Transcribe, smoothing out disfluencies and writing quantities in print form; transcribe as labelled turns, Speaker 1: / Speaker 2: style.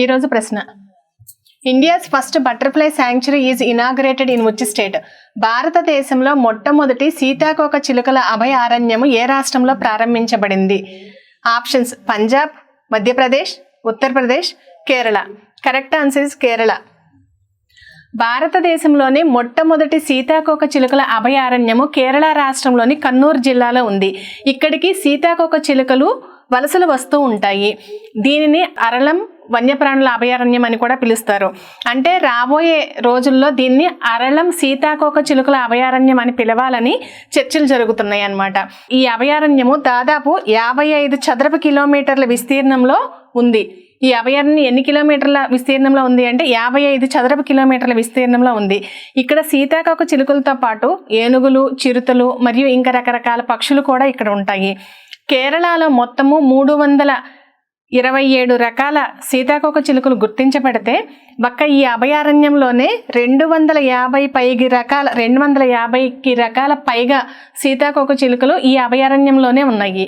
Speaker 1: ఈరోజు ప్రశ్న, India's first butterfly sanctuary is inaugurated in which state? భారతదేశంలో మొట్టమొదటి సీతాకోక చిలుకల అభయారణ్యము ఏ రాష్ట్రంలో ప్రారంభించబడింది? Options Punjab, Madhya Pradesh, Uttar Pradesh, Kerala. Correct answer is Kerala. భారతదేశంలోని మొట్టమొదటి సీతాకోక చిలుకల అభయారణ్యము కేరళ రాష్ట్రంలోని కన్నూర్ జిల్లాలో ఉంది. ఇక్కడికి సీతాకోక చిలుకలు వలసలు వస్తూ ఉంటాయి. దీనిని అరళం వన్యప్రాణుల అభయారణ్యం అని కూడా పిలుస్తారు. అంటే రాబోయే రోజుల్లో దీన్ని అరళం సీతాకోక చిలుకల అభయారణ్యం అని పిలవాలని చర్చలు జరుగుతున్నాయి అన్నమాట. ఈ అభయారణ్యము దాదాపు 55 చదరపు కిలోమీటర్ల విస్తీర్ణంలో ఉంది. ఈ అభయారణ్యం ఎన్ని కిలోమీటర్ల విస్తీర్ణంలో ఉంది అంటే 55 చదరపు కిలోమీటర్ల విస్తీర్ణంలో ఉంది. ఇక్కడ సీతాకోక చిలుకలతో పాటు ఏనుగులు, చిరుతలు మరియు ఇంకా రకరకాల పక్షులు కూడా ఇక్కడ ఉంటాయి. కేరళలో మొత్తము 327 రకాల సీతాకోక చిలుకలు గుర్తించబడితే ఒక్క ఈ అభయారణ్యంలోనే 250కి రకాల పైగా సీతాకోక చిలుకలు ఈ అభయారణ్యంలోనే ఉన్నాయి.